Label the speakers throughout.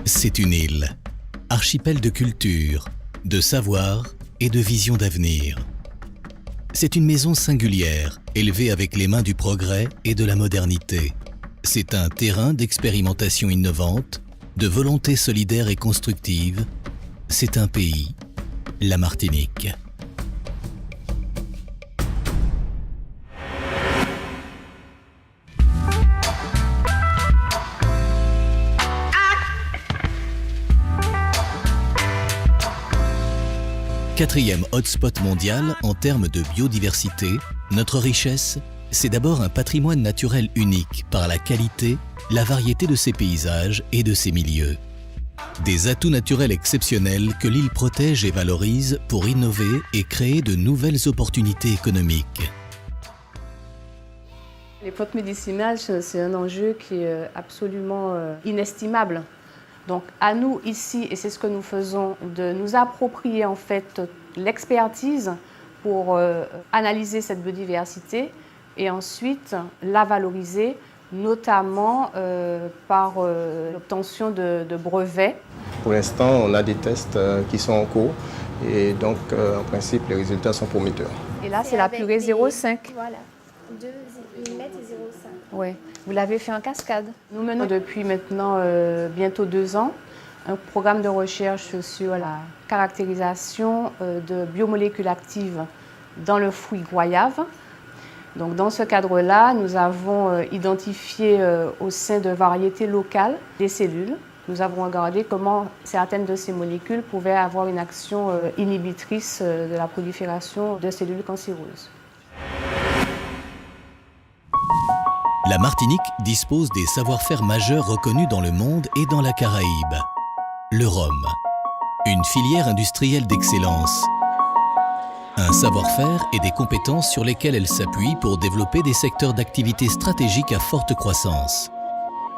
Speaker 1: C'est une île, archipel de culture, de savoir et de vision d'avenir. C'est une maison singulière, élevée avec les mains du progrès et de la modernité. C'est un terrain d'expérimentation innovante, de volonté solidaire et constructive. C'est un pays, la Martinique. Quatrième hotspot mondial en termes de biodiversité, notre richesse, c'est d'abord un patrimoine naturel unique par la qualité, la variété de ses paysages et de ses milieux. Des atouts naturels exceptionnels que l'île protège et valorise pour innover et créer de nouvelles opportunités économiques.
Speaker 2: Les plantes médicinales, c'est un enjeu qui est absolument inestimable. Donc à nous ici, et c'est ce que nous faisons, de nous approprier en fait l'expertise pour analyser cette biodiversité et ensuite la valoriser, notamment par l'obtention de brevets.
Speaker 3: Pour l'instant, on a des tests qui sont en cours et donc en principe les résultats sont prometteurs.
Speaker 2: Et là, c'est la purée 0,5.
Speaker 4: Voilà, 2 mm et 0,5.
Speaker 2: Oui, vous l'avez fait en cascade. Nous menons depuis maintenant bientôt 2 ans un programme de recherche sur la caractérisation de biomolécules actives dans le fruit goyave. Donc, dans ce cadre-là, nous avons identifié au sein de variétés locales des cellules. Nous avons regardé comment certaines de ces molécules pouvaient avoir une action inhibitrice de la prolifération de cellules cancéreuses.
Speaker 1: La Martinique dispose des savoir-faire majeurs reconnus dans le monde et dans la Caraïbe. Le rhum, une filière industrielle d'excellence. Un savoir-faire et des compétences sur lesquelles elle s'appuie pour développer des secteurs d'activité stratégiques à forte croissance.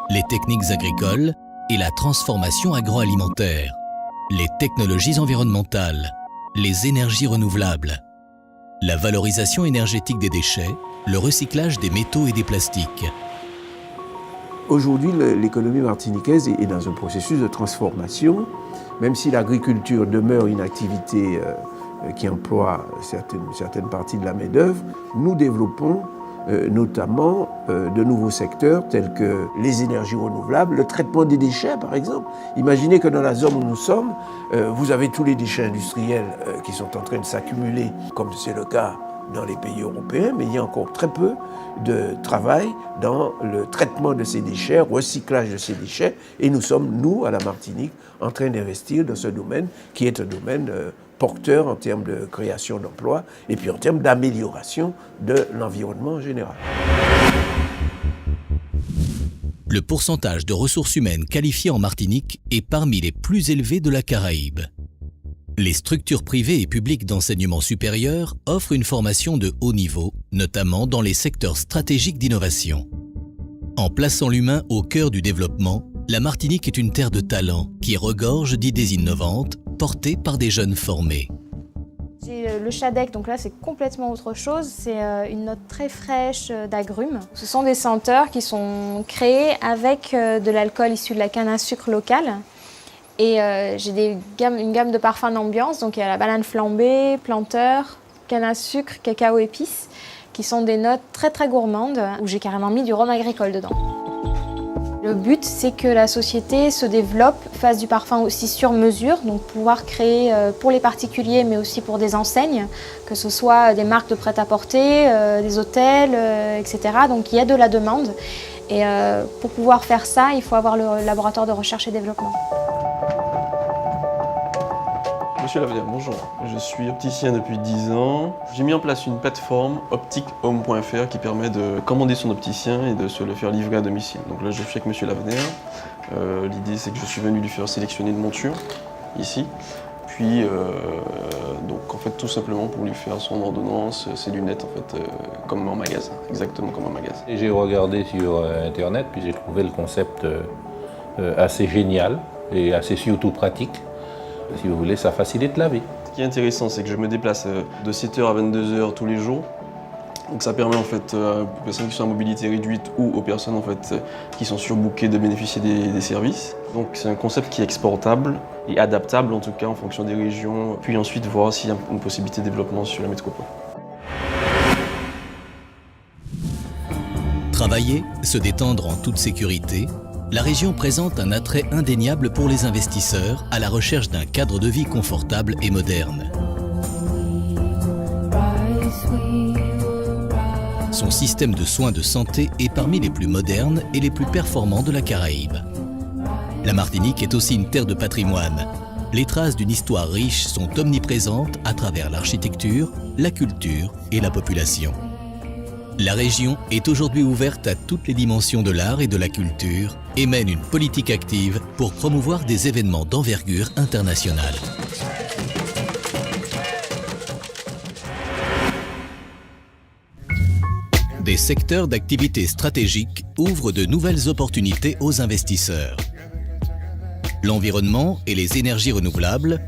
Speaker 1: Les techniques agricoles et la transformation agroalimentaire. Les technologies environnementales. Les énergies renouvelables. La valorisation énergétique des déchets. Le recyclage des métaux et des plastiques.
Speaker 5: Aujourd'hui, l'économie martiniquaise est dans un processus de transformation. Même si l'agriculture demeure une activité qui emploie certaines parties de la main-d'œuvre, nous développons notamment de nouveaux secteurs tels que les énergies renouvelables, le traitement des déchets par exemple. Imaginez que dans la zone où nous sommes, vous avez tous les déchets industriels qui sont en train de s'accumuler, comme c'est le cas dans les pays européens, mais il y a encore très peu de travail dans le traitement de ces déchets, recyclage de ces déchets, et nous sommes, nous, à la Martinique, en train d'investir dans ce domaine qui est un domaine porteur en termes de création d'emplois et puis en termes d'amélioration de l'environnement en général.
Speaker 1: Le pourcentage de ressources humaines qualifiées en Martinique est parmi les plus élevés de la Caraïbe. Les structures privées et publiques d'enseignement supérieur offrent une formation de haut niveau, notamment dans les secteurs stratégiques d'innovation. En plaçant l'humain au cœur du développement, la Martinique est une terre de talent qui regorge d'idées innovantes portées par des jeunes formés.
Speaker 4: J'ai le Chadec, donc là c'est complètement autre chose, c'est une note très fraîche d'agrumes. Ce sont des senteurs qui sont créés avec de l'alcool issu de la canne à sucre locale. Et j'ai une gamme de parfums d'ambiance, donc il y a la banane flambée, planteur, canne à sucre, cacao épices, qui sont des notes très très gourmandes, où j'ai carrément mis du rhum agricole dedans. Le but, c'est que la société se développe, fasse du parfum aussi sur mesure, donc pouvoir créer pour les particuliers, mais aussi pour des enseignes, que ce soit des marques de prêt-à-porter, des hôtels, etc. Donc il y a de la demande. Et pour pouvoir faire ça, il faut avoir le laboratoire de recherche et développement.
Speaker 6: Monsieur Lavenir, bonjour. Je suis opticien depuis 10 ans. J'ai mis en place une plateforme optiquehome.fr qui permet de commander son opticien et de se le faire livrer à domicile. Donc là, je suis avec Monsieur Lavenir. L'idée, c'est que je suis venu lui faire sélectionner une monture, ici. Puis, donc en fait, tout simplement pour lui faire son ordonnance, ses lunettes, en fait, comme en magasin, exactement comme en magasin.
Speaker 7: J'ai regardé sur Internet, puis j'ai trouvé le concept assez génial et assez surtout pratique. Si vous voulez, ça facilite la vie.
Speaker 6: Ce qui est intéressant, c'est que je me déplace de 7h à 22h tous les jours. Donc ça permet en fait aux personnes qui sont à mobilité réduite ou aux personnes en fait qui sont surbookées de bénéficier des services. Donc c'est un concept qui est exportable et adaptable en tout cas en fonction des régions, puis ensuite voir s'il y a une possibilité de développement sur la métropole.
Speaker 1: Travailler, se détendre en toute sécurité, la région présente un attrait indéniable pour les investisseurs à la recherche d'un cadre de vie confortable et moderne. Son système de soins de santé est parmi les plus modernes et les plus performants de la Caraïbe. La Martinique est aussi une terre de patrimoine. Les traces d'une histoire riche sont omniprésentes à travers l'architecture, la culture et la population. La région est aujourd'hui ouverte à toutes les dimensions de l'art et de la culture et mène une politique active pour promouvoir des événements d'envergure internationale. Des secteurs d'activité stratégiques ouvrent de nouvelles opportunités aux investisseurs. L'environnement et les énergies renouvelables,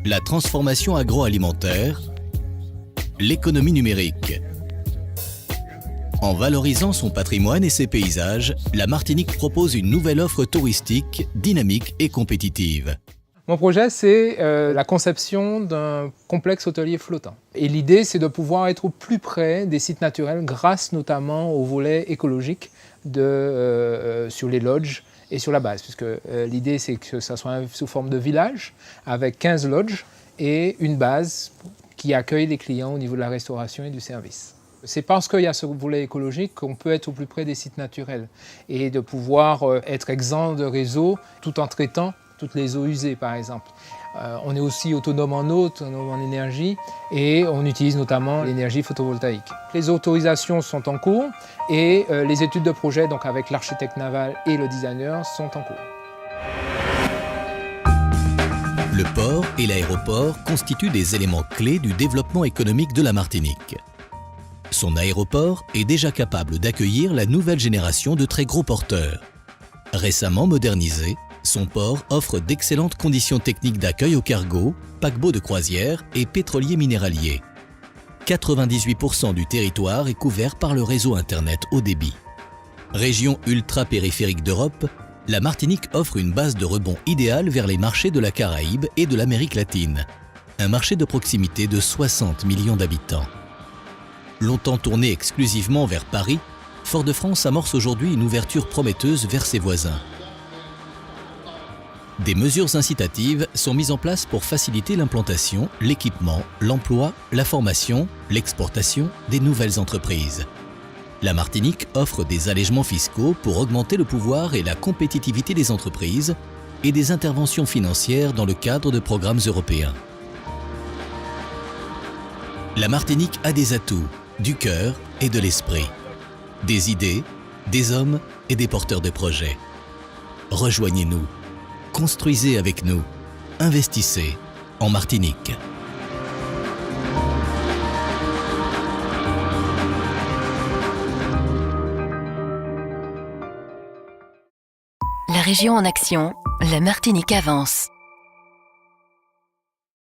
Speaker 1: la transformation agroalimentaire, l'économie numérique. En valorisant son patrimoine et ses paysages, la Martinique propose une nouvelle offre touristique, dynamique et compétitive.
Speaker 8: Mon projet, c'est la conception d'un complexe hôtelier flottant. Et l'idée, c'est de pouvoir être au plus près des sites naturels grâce notamment au volet écologique sur les lodges et sur la base. Puisque l'idée, c'est que ça soit sous forme de village avec 15 lodges et une base qui accueille les clients au niveau de la restauration et du service. C'est parce qu'il y a ce volet écologique qu'on peut être au plus près des sites naturels et de pouvoir être exempt de réseau tout en traitant toutes les eaux usées, par exemple. On est aussi autonome en eau, autonome en énergie et on utilise notamment l'énergie photovoltaïque. Les autorisations sont en cours et les études de projet, donc avec l'architecte naval et le designer, sont en cours.
Speaker 1: Le port et l'aéroport constituent des éléments clés du développement économique de la Martinique. Son aéroport est déjà capable d'accueillir la nouvelle génération de très gros porteurs. Récemment modernisé, son port offre d'excellentes conditions techniques d'accueil aux cargos, paquebots de croisière et pétroliers minéraliers. 98% du territoire est couvert par le réseau Internet haut débit. Région ultra-périphérique d'Europe, la Martinique offre une base de rebond idéale vers les marchés de la Caraïbe et de l'Amérique latine. Un marché de proximité de 60 millions d'habitants. Longtemps tourné exclusivement vers Paris, Fort-de-France amorce aujourd'hui une ouverture prometteuse vers ses voisins. Des mesures incitatives sont mises en place pour faciliter l'implantation, l'équipement, l'emploi, la formation, l'exportation des nouvelles entreprises. La Martinique offre des allègements fiscaux pour augmenter le pouvoir et la compétitivité des entreprises et des interventions financières dans le cadre de programmes européens. La Martinique a des atouts, du cœur et de l'esprit, des idées, des hommes et des porteurs de projets. Rejoignez-nous, construisez avec nous, investissez en Martinique.
Speaker 9: La région en action, la Martinique avance.